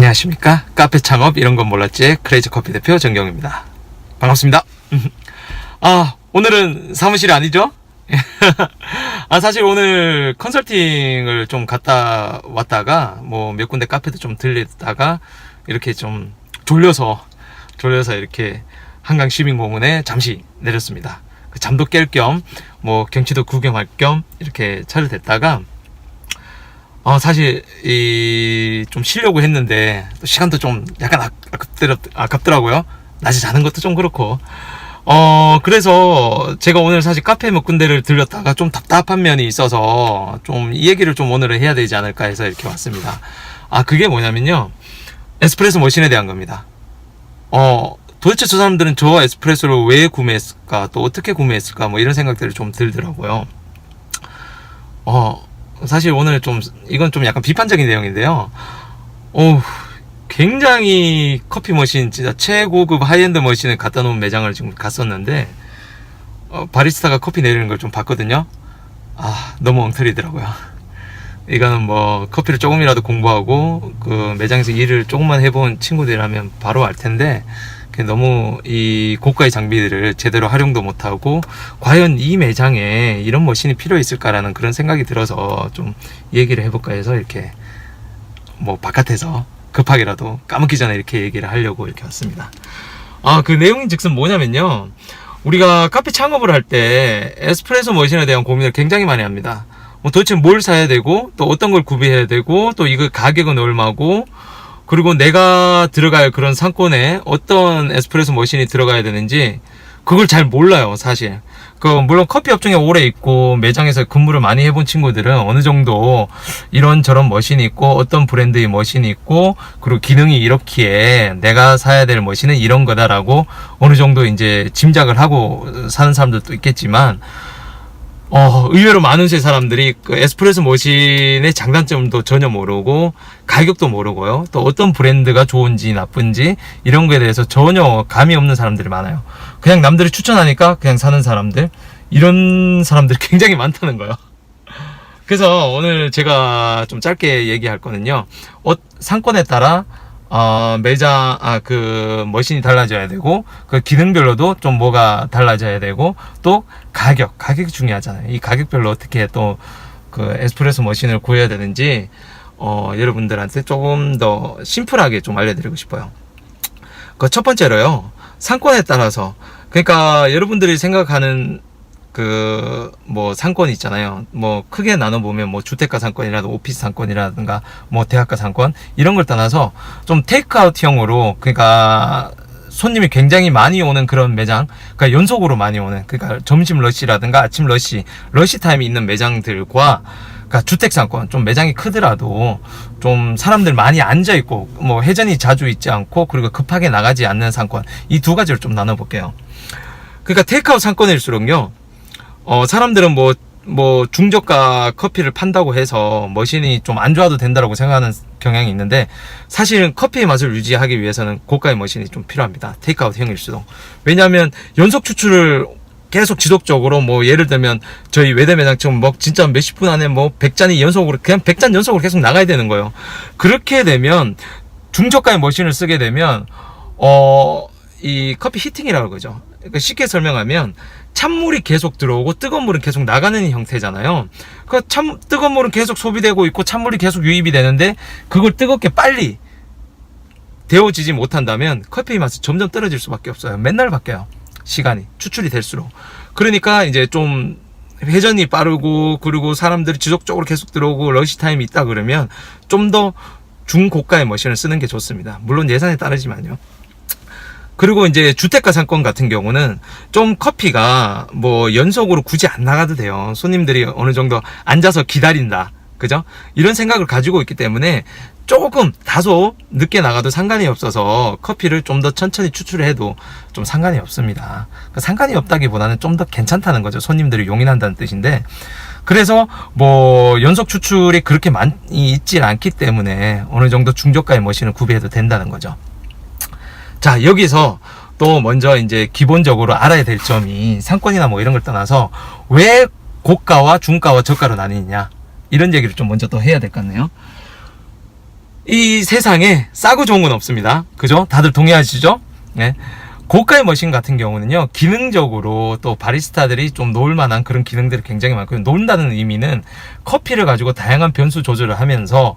안녕하십니까. 카페 창업 이런 건 몰랐지 크레이지 커피 대표 정경입니다. 반갑습니다. 오늘은 사무실이 아니죠? 사실 오늘 컨설팅을 좀 갔다 왔다가 뭐 몇 군데 카페도 좀 들리다가 이렇게 좀 졸려서 이렇게 한강 시민공원에 잠시 내렸습니다. 잠도 깰 겸 뭐 경치도 구경할 겸 이렇게 차를 댔다가 사실 좀 쉬려고 했는데 또 시간도 좀 약간 아깝더라고요. 낮에 자는 것도 좀 그렇고. 그래서 제가 오늘 사실 카페 몇 군데를 들렸다가 좀 답답한 면이 있어서 좀 이 얘기를 좀 오늘은 해야 되지 않을까 해서 이렇게 왔습니다. 그게 뭐냐면요, 에스프레소 머신에 대한 겁니다. 도대체 저 사람들은 저 에스프레소를 왜 구매했을까, 또 어떻게 구매했을까, 뭐 이런 생각들이 좀 들더라고요. 사실 오늘 이건 좀 약간 비판적인 내용인데요. 굉장히 커피 머신, 진짜 최고급 하이엔드 머신을 갖다 놓은 매장을 지금 갔었는데, 바리스타가 커피 내리는 걸 좀 봤거든요. 너무 엉터리더라고요. 이거는 뭐, 커피를 조금이라도 공부하고, 그 매장에서 일을 조금만 해본 친구들이라면 바로 알 텐데, 너무 이 고가의 장비들을 제대로 활용도 못하고, 과연 이 매장에 이런 머신이 필요 있을까라는 그런 생각이 들어서 좀 얘기를 해볼까 해서 이렇게 뭐 바깥에서 급하게라도 까먹기 전에 이렇게 얘기를 하려고 이렇게 왔습니다. 그 내용인 즉슨 뭐냐면요, 우리가 카페 창업을 할 때 에스프레소 머신에 대한 고민을 굉장히 많이 합니다. 도대체 뭘 사야 되고, 또 어떤 걸 구비해야 되고, 또 이거 가격은 얼마고, 그리고 내가 들어갈 그런 상권에 어떤 에스프레소 머신이 들어가야 되는지 그걸 잘 몰라요, 사실. 물론 커피 업종에 오래 있고 매장에서 근무를 많이 해본 친구들은 어느 정도 이런저런 머신이 있고 어떤 브랜드의 머신이 있고 그리고 기능이 이렇기에 내가 사야 될 머신은 이런 거다라고 어느 정도 이제 짐작을 하고 사는 사람들도 있겠지만, 의외로 많은 세 사람들이 그 에스프레소 머신의 장단점도 전혀 모르고 가격도 모르고요, 또 어떤 브랜드가 좋은지 나쁜지 이런 거에 대해서 전혀 감이 없는 사람들이 많아요. 그냥 남들이 추천하니까 그냥 사는 사람들, 이런 사람들이 굉장히 많다는 거예요. 그래서 오늘 제가 좀 짧게 얘기할 거는요, 상권에 따라 매장, 그 머신이 달라져야 되고, 그 기능별로도 좀 뭐가 달라져야 되고, 또 가격이 중요하잖아요. 이 가격별로 어떻게 또 그 에스프레소 머신을 구해야 되는지 여러분들한테 조금 더 심플하게 좀 알려드리고 싶어요. 그 첫 번째로요, 상권에 따라서, 그러니까 여러분들이 생각하는 뭐 상권이 있잖아요. 뭐 크게 나눠보면 뭐 주택가 상권이라든가 오피스 상권이라든가 뭐 대학가 상권, 이런 걸 떠나서 좀 테이크아웃형으로, 그러니까 손님이 굉장히 많이 오는 그런 매장, 그러니까 연속으로 많이 오는, 그러니까 점심 러시라든가 아침 러시 타임이 있는 매장들과, 그러니까 주택 상권, 좀 매장이 크더라도 좀 사람들 많이 앉아 있고 뭐 회전이 자주 있지 않고 그리고 급하게 나가지 않는 상권, 이 두 가지를 좀 나눠볼게요. 그러니까 테이크아웃 상권일수록요, 사람들은 뭐 중저가 커피를 판다고 해서 머신이 좀 안 좋아도 된다라고 생각하는 경향이 있는데, 사실은 커피의 맛을 유지하기 위해서는 고가의 머신이 좀 필요합니다. 테이크아웃 형일수록. 왜냐하면 연속 추출을 계속 지속적으로, 뭐 예를 들면 저희 외대 매장처럼 뭐 진짜 몇십 분 안에 뭐 100잔이 연속으로, 그냥 100잔 연속으로 계속 나가야 되는 거예요. 그렇게 되면 중저가의 머신을 쓰게 되면 이 커피 히팅이라고 그러죠. 그러니까 쉽게 설명하면 찬물이 계속 들어오고 뜨거운 물은 계속 나가는 형태잖아요. 뜨거운 물은 계속 소비되고 있고 찬물이 계속 유입이 되는데, 그걸 뜨겁게 빨리 데워지지 못한다면 커피의 맛이 점점 떨어질 수밖에 없어요. 맨날 바뀌어요, 시간이 추출이 될수록. 그러니까 이제 좀 회전이 빠르고, 그리고 사람들이 지속적으로 계속 들어오고 러시 타임이 있다 그러면 좀 더 중고가의 머신을 쓰는 게 좋습니다. 물론 예산에 따르지만요. 그리고 이제 주택가 상권 같은 경우는 좀 커피가 뭐 연속으로 굳이 안 나가도 돼요. 손님들이 어느 정도 앉아서 기다린다, 그죠? 이런 생각을 가지고 있기 때문에 조금 다소 늦게 나가도 상관이 없어서 커피를 좀 더 천천히 추출해도 좀 상관이 없습니다. 그러니까 상관이 없다기보다는 좀 더 괜찮다는 거죠. 손님들이 용인한다는 뜻인데, 그래서 뭐 연속 추출이 그렇게 많이 있지 않기 때문에 어느 정도 중저가의 머신을 구비해도 된다는 거죠. 자, 여기서 또 먼저 이제 기본적으로 알아야 될 점이, 상권이나 뭐 이런 걸 떠나서 왜 고가와 중가와 저가로 나뉘냐, 이런 얘기를 좀 먼저 또 해야 될 것 같네요. 이 세상에 싸고 좋은 건 없습니다. 그죠? 다들 동의하시죠? 네. 고가의 머신 같은 경우는요, 기능적으로 또 바리스타들이 좀 놓을 만한 그런 기능들이 굉장히 많고요. 놓는다는 의미는 커피를 가지고 다양한 변수 조절을 하면서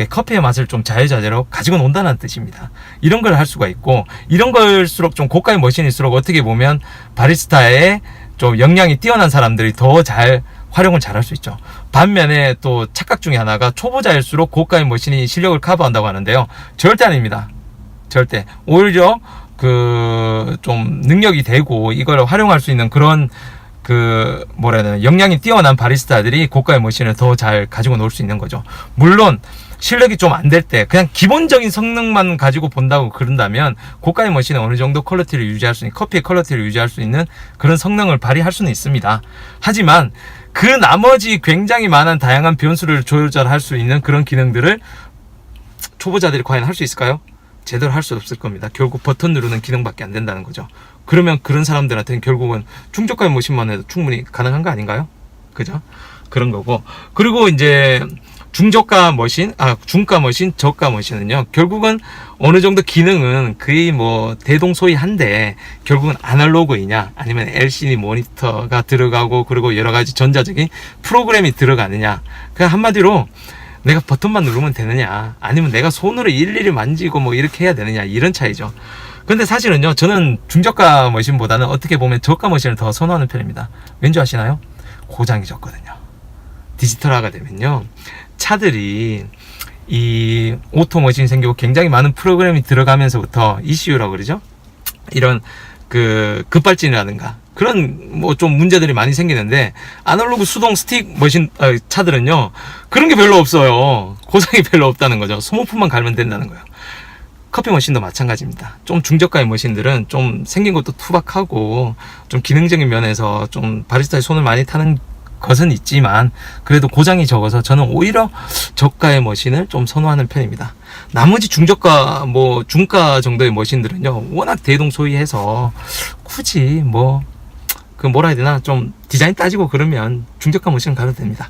커피의 맛을 좀 자유자재로 가지고 논다는 뜻입니다. 이런 걸 할 수가 있고, 이런 걸수록 좀 고가의 머신일수록 어떻게 보면 바리스타의 좀 역량이 뛰어난 사람들이 더 잘 활용을 잘 할 수 있죠. 반면에 또 착각 중에 하나가 초보자일수록 고가의 머신이 실력을 커버한다고 하는데요. 절대 아닙니다. 절대. 오히려 좀 능력이 되고 이걸 활용할 수 있는 그런 뭐라 해야 되나, 역량이 뛰어난 바리스타들이 고가의 머신을 더 잘 가지고 놀 수 있는 거죠. 물론 실력이 좀 안 될 때 그냥 기본적인 성능만 가지고 본다고 그런다면 고가의 머신은 어느 정도 퀄리티를 유지할 수 있는, 커피의 퀄리티를 유지할 수 있는 그런 성능을 발휘할 수는 있습니다. 하지만 그 나머지 굉장히 많은 다양한 변수를 조절할 수 있는 그런 기능들을 초보자들이 과연 할 수 있을까요? 제대로 할 수 없을 겁니다. 결국 버튼 누르는 기능밖에 안 된다는 거죠. 그러면 그런 사람들한테는 결국은 중저가의 머신만 해도 충분히 가능한 거 아닌가요? 그죠? 그런 거고. 그리고 이제 중저가 머신, 중가 머신, 저가 머신은요, 결국은 어느 정도 기능은 거의 뭐 대동소이한데, 결국은 아날로그이냐, 아니면 LCD 모니터가 들어가고, 그리고 여러 가지 전자적인 프로그램이 들어가느냐. 그냥 한마디로 내가 버튼만 누르면 되느냐, 아니면 내가 손으로 일일이 만지고 뭐 이렇게 해야 되느냐, 이런 차이죠. 근데 사실은요, 저는 중저가 머신보다는 어떻게 보면 저가 머신을 더 선호하는 편입니다. 왠지 아시나요? 고장이 적거든요. 디지털화가 되면요, 차들이 이 오토 머신이 생기고 굉장히 많은 프로그램이 들어가면서부터 ECU라고 그러죠? 이런 급발진이라든가 그런 뭐 좀 문제들이 많이 생기는데, 아날로그 수동 스틱 머신 차들은요, 그런 게 별로 없어요. 고장이 별로 없다는 거죠. 소모품만 갈면 된다는 거예요. 커피 머신도 마찬가지입니다. 좀 중저가의 머신들은 좀 생긴 것도 투박하고 좀 기능적인 면에서 좀 바리스타의 손을 많이 타는 것은 있지만 그래도 고장이 적어서 저는 오히려 저가의 머신을 좀 선호하는 편입니다. 나머지 중저가 뭐 중가 정도의 머신들은요, 워낙 대동소이해서 굳이 뭐라 해야 되나, 좀 디자인 따지고 그러면 중저가 머신 가도 됩니다.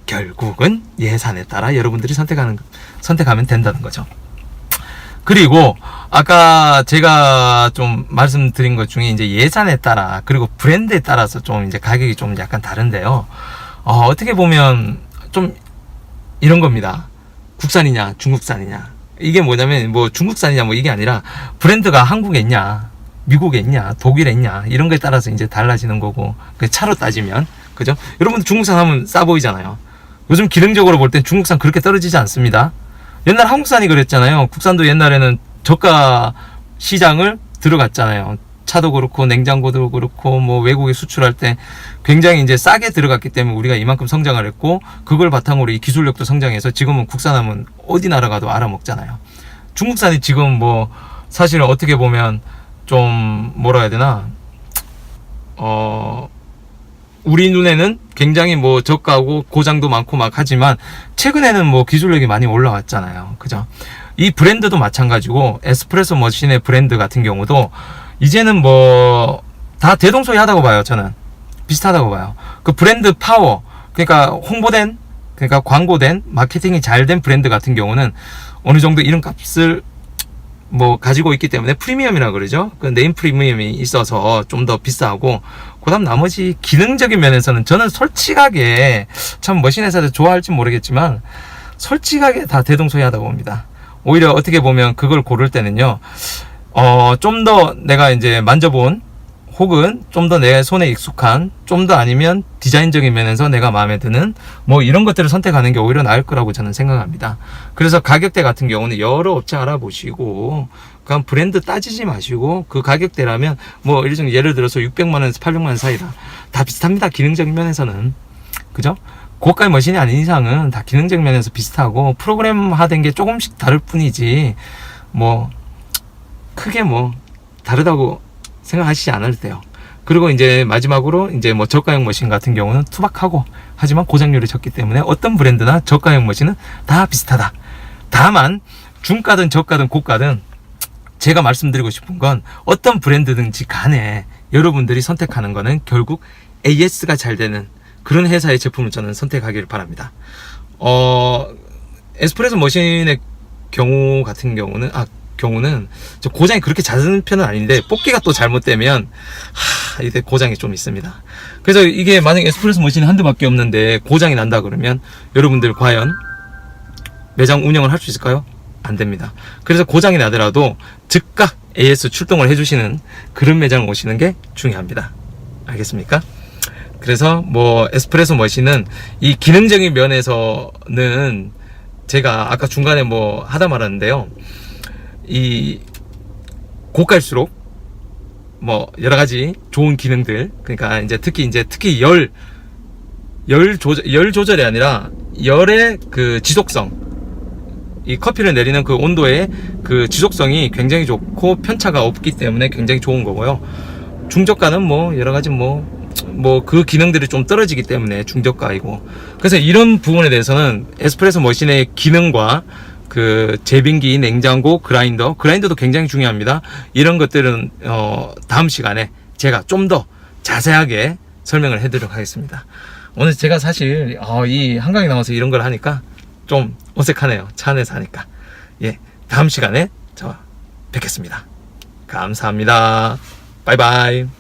결국은 예산에 따라 여러분들이 선택하면 된다는 거죠. 그리고 아까 제가 좀 말씀드린 것 중에 이제 예산에 따라, 그리고 브랜드에 따라서 좀 이제 가격이 좀 약간 다른데요. 어떻게 보면 좀 이런 겁니다. 국산이냐 중국산이냐. 이게 뭐냐면 뭐 중국산이냐 뭐 이게 아니라 브랜드가 한국에 있냐, 미국에 있냐, 독일에 있냐, 이런 거에 따라서 이제 달라지는 거고, 그 차로 따지면, 그죠? 여러분들 중국산 하면 싸 보이잖아요. 요즘 기능적으로 볼 땐 중국산 그렇게 떨어지지 않습니다. 옛날 한국산이 그랬잖아요. 국산도 옛날에는 저가 시장을 들어갔잖아요. 차도 그렇고 냉장고도 그렇고 뭐 외국에 수출할 때 굉장히 이제 싸게 들어갔기 때문에 우리가 이만큼 성장을 했고, 그걸 바탕으로 이 기술력도 성장해서 지금은 국산하면 어디 나라 가도 알아먹잖아요. 중국산이 지금 뭐 사실 어떻게 보면 좀 뭐라 해야 되나, 우리 눈에는 굉장히 뭐 저가고 고장도 많고 막 하지만 최근에는 뭐 기술력이 많이 올라왔잖아요. 그죠? 이 브랜드도 마찬가지고, 에스프레소 머신의 브랜드 같은 경우도 이제는 뭐 다 대동소이하다고 봐요. 저는 비슷하다고 봐요. 그 브랜드 파워, 그러니까 홍보된, 그러니까 광고된, 마케팅이 잘 된 브랜드 같은 경우는 어느 정도 이름값을 뭐 가지고 있기 때문에 프리미엄이라고 그러죠. 그 네임 프리미엄이 있어서 좀 더 비싸고, 그 다음 나머지 기능적인 면에서는 저는 솔직하게, 참 머신 회사들 좋아할지 모르겠지만 솔직하게 다 대동소이하다고 봅니다. 오히려 어떻게 보면 그걸 고를 때는요, 좀 더 내가 이제 만져본, 혹은 좀 더 내 손에 익숙한, 좀 더 아니면 디자인적인 면에서 내가 마음에 드는 뭐 이런 것들을 선택하는 게 오히려 나을 거라고 저는 생각합니다. 그래서 가격대 같은 경우는 여러 업체 알아보시고, 그냥 브랜드 따지지 마시고, 그 가격대라면 뭐 예를 들어서 600만원에서 800만원 사이다, 다 비슷합니다. 기능적인 면에서는. 그죠? 고가의 머신이 아닌 이상은 다 기능적 면에서 비슷하고 프로그램화된 게 조금씩 다를 뿐이지 뭐 크게 뭐 다르다고 생각하시지 않을 때요. 그리고 이제 마지막으로 이제 뭐 저가형 머신 같은 경우는 투박하고 하지만 고장률이 적기 때문에 어떤 브랜드나 저가형 머신은 다 비슷하다. 다만 중가든 저가든 고가든 제가 말씀드리고 싶은 건, 어떤 브랜드든지 간에 여러분들이 선택하는 거는 결국 AS가 잘 되는 그런 회사의 제품을 저는 선택하기를 바랍니다. 에스프레소 머신의 경우 같은 경우는 저 고장이 그렇게 잦은 편은 아닌데 뽑기가 또 잘못되면 이게 고장이 좀 있습니다. 그래서 이게 만약 에스프레소 머신이 한 대밖에 없는데 고장이 난다 그러면 여러분들 과연 매장 운영을 할 수 있을까요? 안 됩니다. 그래서 고장이 나더라도 즉각 AS 출동을 해주시는 그런 매장을 오시는 게 중요합니다. 알겠습니까? 그래서 뭐 에스프레소 머신은 이 기능적인 면에서는 제가 아까 중간에 뭐 하다 말았는데요. 이 고가일수록 뭐 여러 가지 좋은 기능들, 그러니까 이제 특히 열 조절이 아니라 열의 그 지속성, 이 커피를 내리는 그 온도의 그 지속성이 굉장히 좋고 편차가 없기 때문에 굉장히 좋은 거고요. 중저가는 뭐 여러 가지 뭐 그 기능들이 좀 떨어지기 때문에 중저가이고, 그래서 이런 부분에 대해서는 에스프레소 머신의 기능과 그 제빙기, 냉장고, 그라인더도 굉장히 중요합니다. 이런 것들은 다음 시간에 제가 좀 더 자세하게 설명을 해드리도록 하겠습니다. 오늘 제가 사실 이 한강에 나와서 이런 걸 하니까 좀 어색하네요. 차 안에서 하니까. 예, 다음 시간에 저 뵙겠습니다. 감사합니다. 바이바이.